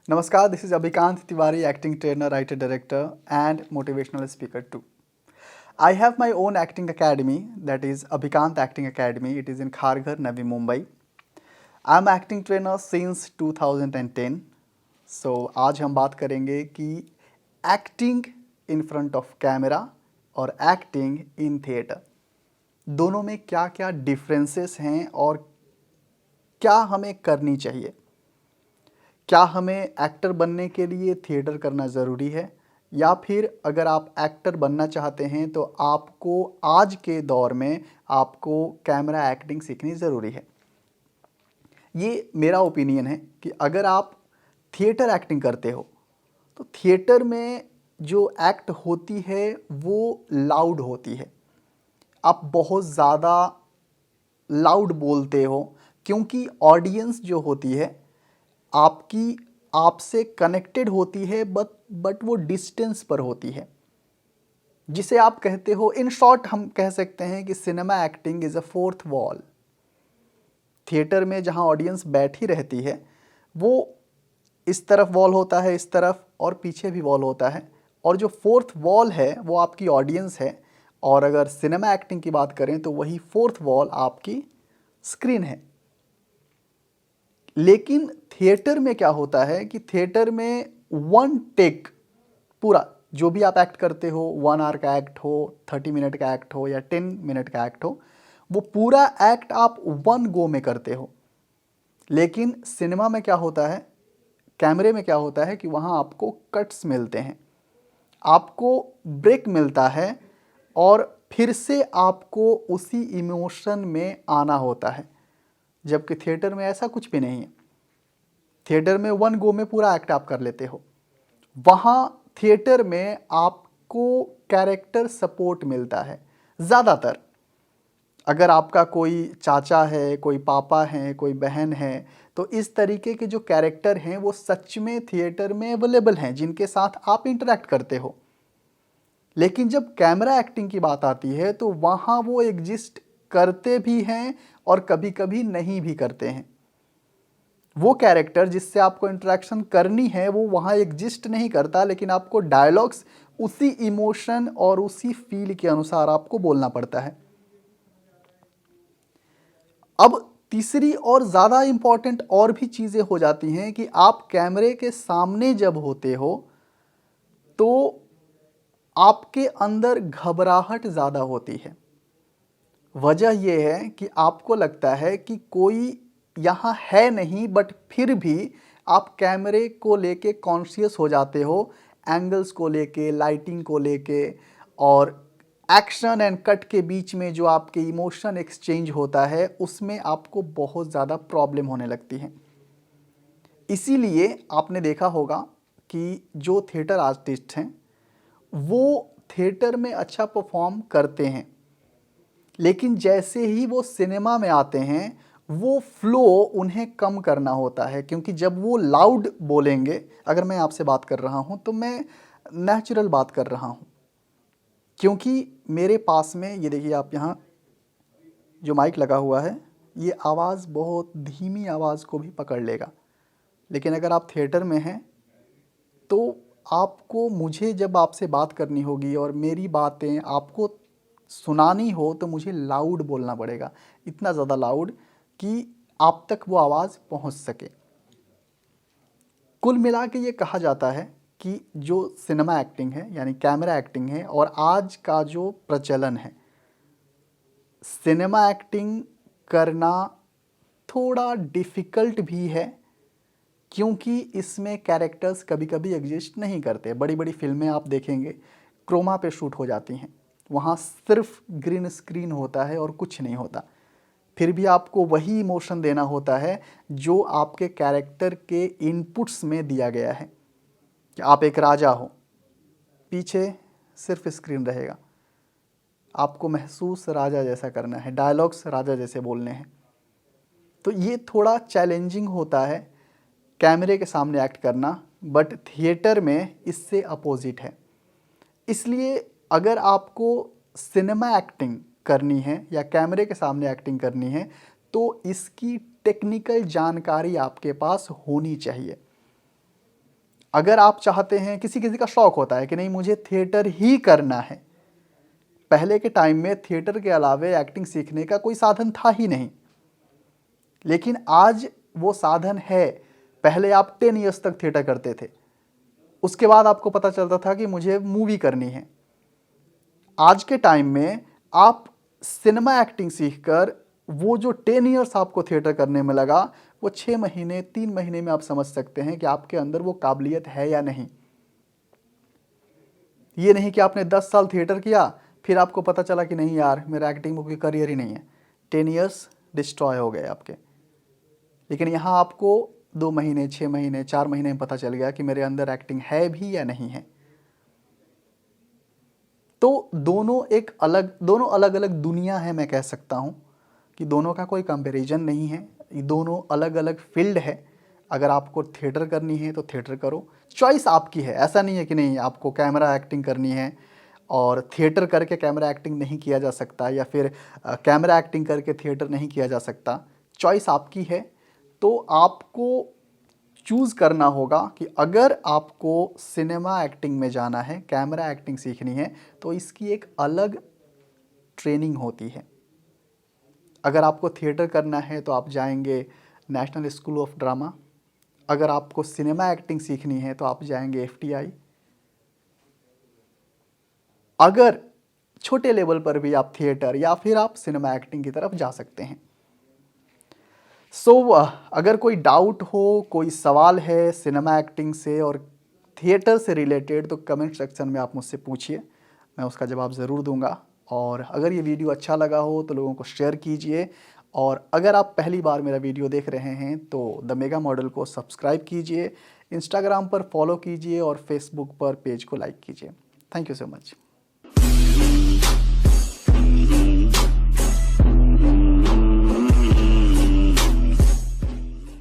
Namaskar, this is Abhikant Tiwari, acting trainer, writer, director, and motivational speaker too. I have my own acting academy, that is Abhikant Acting Academy. It is in Kharghar, Navi Mumbai. I'm acting trainer since 2010. So आज हम बात करेंगे कि acting in front of camera और acting in theatre दोनों में क्या क्या डिफरेंसेस हैं और क्या हमें करनी चाहिए। क्या हमें एक्टर बनने के लिए थिएटर करना ज़रूरी है, या फिर अगर आप एक्टर बनना चाहते हैं तो आपको आज के दौर में आपको कैमरा एक्टिंग सीखनी ज़रूरी है। ये मेरा ओपिनियन है कि अगर आप थिएटर एक्टिंग करते हो तो थिएटर में जो एक्ट होती है वो लाउड होती है। आप बहुत ज़्यादा लाउड बोलते हो क्योंकि ऑडियंस जो होती है आपसे कनेक्टेड होती है, बट वो डिस्टेंस पर होती है, जिसे आप कहते हो, इन शॉर्ट हम कह सकते हैं कि cinema acting is a fourth wall. Theatre में जहाँ ऑडियंस बैठी रहती है वो इस तरफ वॉल होता है, इस तरफ, और पीछे भी वॉल होता है, और जो फोर्थ वॉल है वो आपकी ऑडियंस है। और अगर सिनेमा एक्टिंग की बात करें तो वही फोर्थ वॉल आपकी स्क्रीन है। लेकिन थिएटर में क्या होता है कि थिएटर में वन टेक पूरा, जो भी आप एक्ट करते हो, 1 आवर का एक्ट हो, 30 मिनट का एक्ट हो या 10 मिनट का एक्ट हो, वो पूरा एक्ट आप वन गो में करते हो। लेकिन सिनेमा में क्या होता है, कैमरे में क्या होता है कि वहाँ आपको कट्स मिलते हैं, आपको ब्रेक मिलता है, और फिर से आपको उसी इमोशन में आना होता है। जबकि थिएटर में ऐसा कुछ भी नहीं है। थिएटर में वन गो में पूरा एक्ट आप कर लेते हो। वहाँ थिएटर में आपको कैरेक्टर सपोर्ट मिलता है ज़्यादातर। अगर आपका कोई चाचा है, कोई पापा हैं, कोई बहन है, तो इस तरीके के जो कैरेक्टर हैं वो सच में थिएटर में अवेलेबल हैं, जिनके साथ आप इंटरेक्ट करते हो। लेकिन जब कैमरा एक्टिंग की बात आती है तो वहाँ वो एग्जिस्ट करते भी हैं और कभी कभी नहीं भी करते हैं। वो कैरेक्टर जिससे आपको इंटरेक्शन करनी है वो वहाँ एग्जिस्ट नहीं करता, लेकिन आपको डायलॉग्स उसी इमोशन और उसी फील के अनुसार आपको बोलना पड़ता है। अब तीसरी और ज़्यादा इम्पॉर्टेंट और भी चीज़ें हो जाती हैं कि आप कैमरे के सामने जब होते हो तो आपके अंदर घबराहट ज़्यादा होती है। वजह यह है कि आपको लगता है कि कोई यहाँ है नहीं, बट फिर भी आप कैमरे को लेके कॉन्शियस हो जाते हो, एंगल्स को लेके, लाइटिंग को लेके, और एक्शन एंड कट के बीच में जो आपके इमोशन एक्सचेंज होता है उसमें आपको बहुत ज़्यादा प्रॉब्लम होने लगती है। इसीलिए आपने देखा होगा कि जो थिएटर आर्टिस्ट हैं वो थिएटर में अच्छा परफॉर्म करते हैं, लेकिन जैसे ही वो सिनेमा में आते हैं वो फ्लो उन्हें कम करना होता है, क्योंकि जब वो लाउड बोलेंगे, अगर मैं आपसे बात कर रहा हूँ तो मैं नेचुरल बात कर रहा हूँ, क्योंकि मेरे पास में ये देखिए, आप यहाँ जो माइक लगा हुआ है ये आवाज़ बहुत धीमी आवाज़ को भी पकड़ लेगा। लेकिन अगर आप थिएटर में हैं तो आपको, मुझे जब आपसे बात करनी होगी और मेरी बातें आपको सुनानी हो तो मुझे लाउड बोलना पड़ेगा, इतना ज़्यादा लाउड कि आप तक वो आवाज़ पहुंच सके। कुल मिला के ये कहा जाता है कि जो सिनेमा एक्टिंग है यानी कैमरा एक्टिंग है, और आज का जो प्रचलन है, सिनेमा एक्टिंग करना थोड़ा डिफ़िकल्ट भी है, क्योंकि इसमें कैरेक्टर्स कभी कभी एग्जिस्ट नहीं करते। बड़ी बड़ी फिल्में आप देखेंगे क्रोमा पे शूट हो जाती हैं, वहाँ सिर्फ ग्रीन स्क्रीन होता है और कुछ नहीं होता, फिर भी आपको वही इमोशन देना होता है जो आपके कैरेक्टर के इनपुट्स में दिया गया है। कि आप एक राजा हो, पीछे सिर्फ स्क्रीन रहेगा, आपको महसूस राजा जैसा करना है, डायलॉग्स राजा जैसे बोलने हैं। तो ये थोड़ा चैलेंजिंग होता है कैमरे के सामने एक्ट करना, बट थिएटर में इससे अपोजिट है। इसलिए अगर आपको सिनेमा एक्टिंग करनी है या कैमरे के सामने एक्टिंग करनी है तो इसकी टेक्निकल जानकारी आपके पास होनी चाहिए। अगर आप चाहते हैं, किसी किसी का शौक होता है कि नहीं मुझे थिएटर ही करना है। पहले के टाइम में थिएटर के अलावे एक्टिंग सीखने का कोई साधन था ही नहीं, लेकिन आज वो साधन है। पहले आप 10 ईयर्स तक थिएटर करते थे, उसके बाद आपको पता चलता था कि मुझे मूवी करनी है। आज के टाइम में आप सिनेमा एक्टिंग सीखकर वो जो 10 ईयर्स आपको थिएटर करने में लगा, वो 6 महीने 3 महीने में आप समझ सकते हैं कि आपके अंदर वो काबिलियत है या नहीं। ये नहीं कि आपने 10 साल थिएटर किया, फिर आपको पता चला कि नहीं यार मेरा एक्टिंग में कोई करियर ही नहीं है, 10 ईयर्स डिस्ट्रॉय हो गए आपके। लेकिन यहाँ आपको 2 महीने 6 महीने 4 महीने में पता चल गया कि मेरे अंदर एक्टिंग है भी या नहीं है। तो दोनों अलग अलग दुनिया है। मैं कह सकता हूँ कि दोनों का कोई कंपैरिजन नहीं है, ये दोनों अलग अलग फील्ड है। अगर आपको थिएटर करनी है तो थिएटर करो, चॉइस आपकी है। ऐसा नहीं है कि नहीं आपको कैमरा एक्टिंग करनी है और थिएटर करके कैमरा एक्टिंग नहीं किया जा सकता, या फिर कैमरा एक्टिंग करके थिएटर नहीं किया जा सकता। चॉइस आपकी है। तो आपको चूज़ करना होगा कि अगर आपको सिनेमा एक्टिंग में जाना है, कैमरा एक्टिंग सीखनी है, तो इसकी एक अलग ट्रेनिंग होती है। अगर आपको थिएटर करना है तो आप जाएंगे नेशनल स्कूल ऑफ ड्रामा। अगर आपको सिनेमा एक्टिंग सीखनी है तो आप जाएंगे FTI। अगर छोटे लेवल पर भी आप थिएटर या फिर आप सिनेमा एक्टिंग की तरफ जा सकते हैं। अगर कोई डाउट हो, कोई सवाल है सिनेमा एक्टिंग से और थिएटर से रिलेटेड, तो कमेंट सेक्शन में आप मुझसे पूछिए, मैं उसका जवाब ज़रूर दूंगा। और अगर ये वीडियो अच्छा लगा हो तो लोगों को शेयर कीजिए, और अगर आप पहली बार मेरा वीडियो देख रहे हैं तो द मेगा मॉडल को सब्सक्राइब कीजिए, इंस्टाग्राम पर फॉलो कीजिए और फेसबुक पर पेज को लाइक कीजिए। Thank you so much.